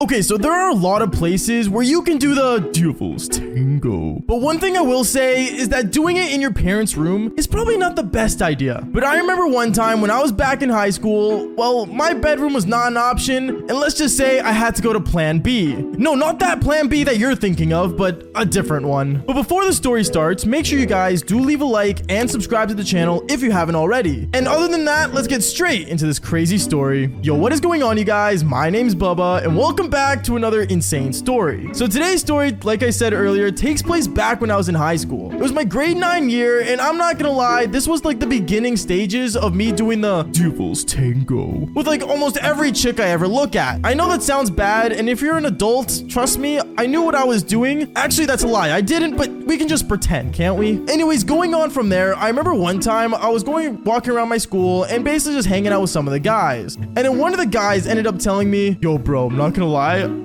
Okay, so there are a lot of places where you can do the devil's tango. But one thing I will say is that doing it in your parents' room is probably not the best idea. But I remember one time when I was back in high school, well, my bedroom was not an option, and let's just say I had to go to plan B. No, not that plan B that you're thinking of, but a different one. But before the story starts, make sure you guys do leave a like and subscribe to the channel if you haven't already. And other than that, let's get straight into this crazy story. Yo, what is going on, you guys? My name's Bubba, and welcome back to another insane story. So today's story, like I said earlier, takes place back when I was in high school. It was my grade 9 year, and I'm not gonna lie, this was like the beginning stages of me doing the devil's tango with like almost every chick I ever look at. I know that sounds bad, and if you're an adult, trust me, I knew what I was doing. Actually, that's a lie. I didn't, but we can just pretend, can't we? Anyways, going on from there, I remember one time I was walking around my school and basically just hanging out with some of the guys. And then one of the guys ended up telling me, yo, bro, I'm not gonna lie,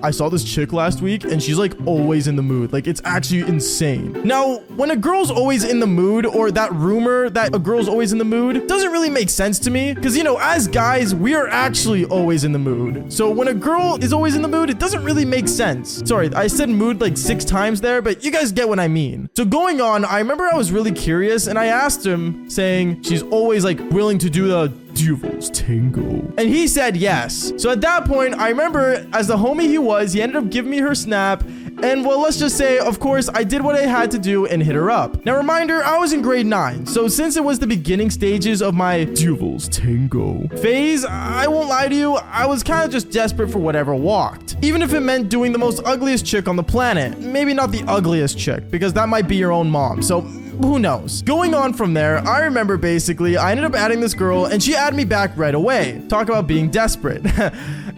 I saw this chick last week and she's like always in the mood. Like, it's actually insane. Now, when a girl's always in the mood, or that rumor that a girl's always in the mood, doesn't really make sense to me. Because, you know, as guys, we are actually always in the mood. So when a girl is always in the mood, it doesn't really make sense. Sorry, I said mood like 6 times there, but you guys get what I mean. So going on, I remember I was really curious and I asked him, saying she's always like willing to do the devil's tango, and he said yes. So at that point, I remember, as the homie he was, he ended up giving me her snap, and well, let's just say, of course, I did what I had to do and hit her up. Now, reminder, I was in grade 9, so since it was the beginning stages of my devil's tango phase, I won't lie to you, I was kind of just desperate for whatever walked, even if it meant doing the most ugliest chick on the planet. Maybe not the ugliest chick, because that might be your own mom, so who knows? Going on from there, I remember basically I ended up adding this girl and she added me back right away. Talk about being desperate.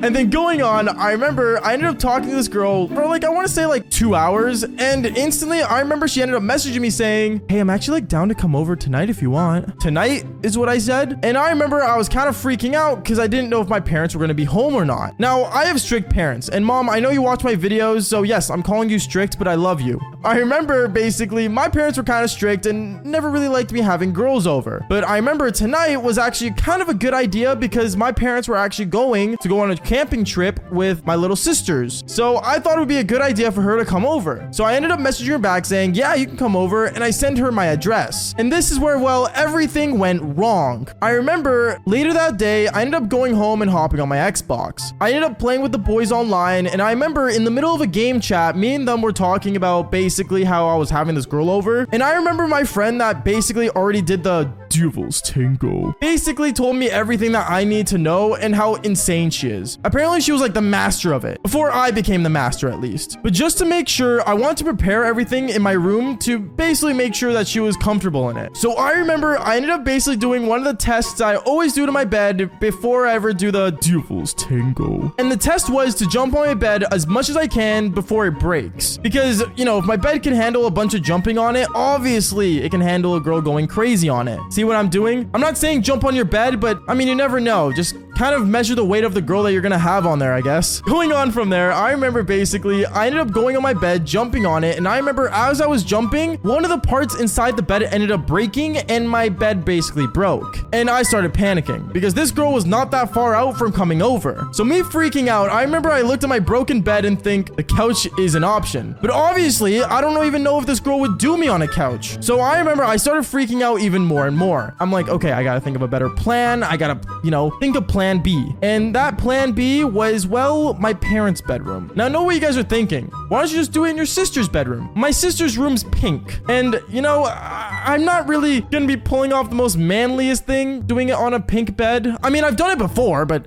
And then going on, I remember I ended up talking to this girl for like, I want to say like 2 hours, and instantly I remember she ended up messaging me saying, hey, I'm actually like down to come over tonight if you want. Tonight is what I said. And I remember I was kind of freaking out because I didn't know if my parents were going to be home or not. Now, I have strict parents, and mom, I know you watch my videos, so yes, I'm calling you strict, but I love you. I remember basically my parents were kind of strict and never really liked me having girls over. But I remember tonight was actually kind of a good idea because my parents were actually going to go on a camping trip with my little sisters. So I thought it would be a good idea for her to come over. So I ended up messaging her back saying, yeah, you can come over, and I sent her my address. And this is where, well, everything went wrong. I remember later that day, I ended up going home and hopping on my Xbox. I ended up playing with the boys online, and I remember in the middle of a game chat, me and them were talking about basically how I was having this girl over. And I remember my friend that basically already did the devil's tango basically told me everything that I need to know and how insane she is. Apparently she was like the master of it, before I became the master at least. But just to make sure, I wanted to prepare everything in my room to basically make sure that she was comfortable in it. So I remember I ended up basically doing one of the tests I always do to my bed before I ever do the devil's tango. And the test was to jump on my bed as much as I can before it breaks. Because, you know, if my bed can handle a bunch of jumping on it, obviously it can handle a girl going crazy on it. See what I'm doing? I'm not saying jump on your bed, but I mean, you never know. Just kind of measure the weight of the girl that you're gonna have on there, I guess. Going on from there, I remember basically I ended up going on my bed, jumping on it, and I remember as I was jumping, one of the parts inside the bed ended up breaking and my bed basically broke. And I started panicking because this girl was not that far out from coming over. So me freaking out, I remember I looked at my broken bed and think the couch is an option. But obviously, I don't even know if this girl would do me on a couch. So I remember I started freaking out even more and more. I'm like, okay, I gotta think of a better plan. I gotta, you know, think of plan B. And that plan B was, well, my parents' bedroom. Now, I know what you guys are thinking. Why don't you just do it in your sister's bedroom? My sister's room's pink. And, you know, I'm not really gonna be pulling off the most manliest thing doing it on a pink bed. I mean, I've done it before, but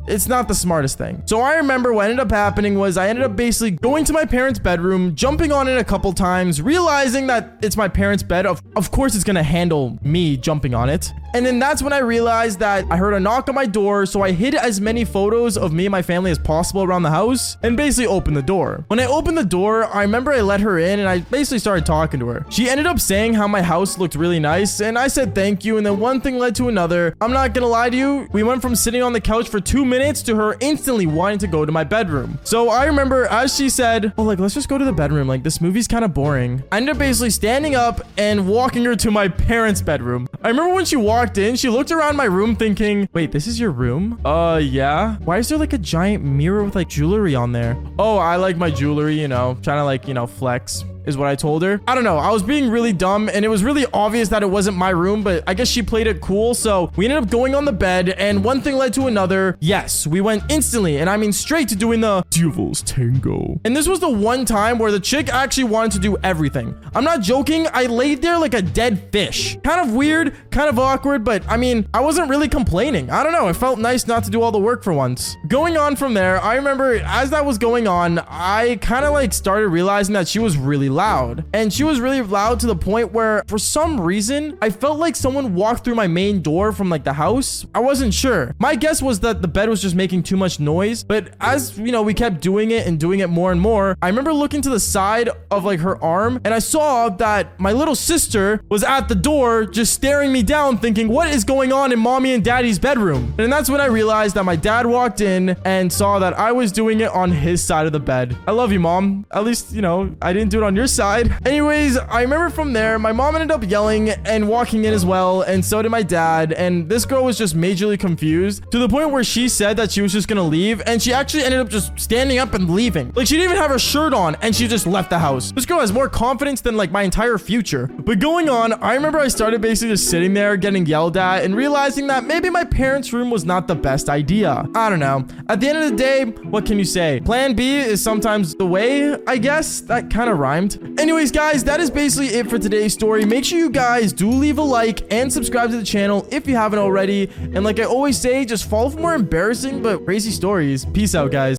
it's not the smartest thing. So I remember what ended up happening was I ended up basically going to my parents' bedroom, jumping on it a couple times, realizing that it's my parents' bed. Of course, it's gonna handle me jumping on it. And then that's when I realized that I heard a knock on my door, so I hid as many photos of me and my family as possible around the house and basically opened the door. When I opened the door, I remember I let her in and I basically started talking to her. She ended up saying how my house looked really nice, and I said thank you, and then one thing led to another. I'm not gonna lie to you, we went from sitting on the couch for 2 minutes to her instantly wanting to go to my bedroom. So I remember as she said, oh, like, let's just go to the bedroom, like, this movie's kind of boring. I ended up basically standing up and walking her to my parents' bedroom. I remember when she walked walked in, she looked around my room thinking, wait, this is your room? Yeah. Why is there like a giant mirror with like jewelry on there? Oh, I like my jewelry, you know, trying to like, you know, flex. Is what I told her. I don't know. I was being really dumb and it was really obvious that it wasn't my room, but I guess she played it cool. So we ended up going on the bed and one thing led to another. Yes, we went instantly and I mean straight to doing the Devil's Tango. And this was the one time where the chick actually wanted to do everything. I'm not joking. I laid there like a dead fish. Kind of weird, kind of awkward, but I mean, I wasn't really complaining. I don't know. It felt nice not to do all the work for once. Going on from there, I remember as that was going on, I kind of like started realizing that she was really loud. And she was really loud to the point where for some reason, I felt like someone walked through my main door from like the house. I wasn't sure. My guess was that the bed was just making too much noise. But as you know, we kept doing it and doing it more and more. I remember looking to the side of like her arm and I saw that my little sister was at the door just staring me down thinking, what is going on in mommy and daddy's bedroom? And that's when I realized that my dad walked in and saw that I was doing it on his side of the bed. I love you, mom. At least, you know, I didn't do it on your side. Anyways, I remember from there, my mom ended up yelling and walking in as well, and so did my dad, and this girl was just majorly confused to the point where she said that she was just gonna leave, and she actually ended up just standing up and leaving. Like, she didn't even have her shirt on, and she just left the house. This girl has more confidence than, like, my entire future. But going on, I remember I started basically just sitting there getting yelled at and realizing that maybe my parents' room was not the best idea. I don't know. At the end of the day, what can you say? Plan B is sometimes the way, I guess. That kind of rhymed. Anyways, guys, that is basically it for today's story. Make sure you guys do leave a like and subscribe to the channel if you haven't already. And like I always say, just follow for more embarrassing but crazy stories. Peace out, guys.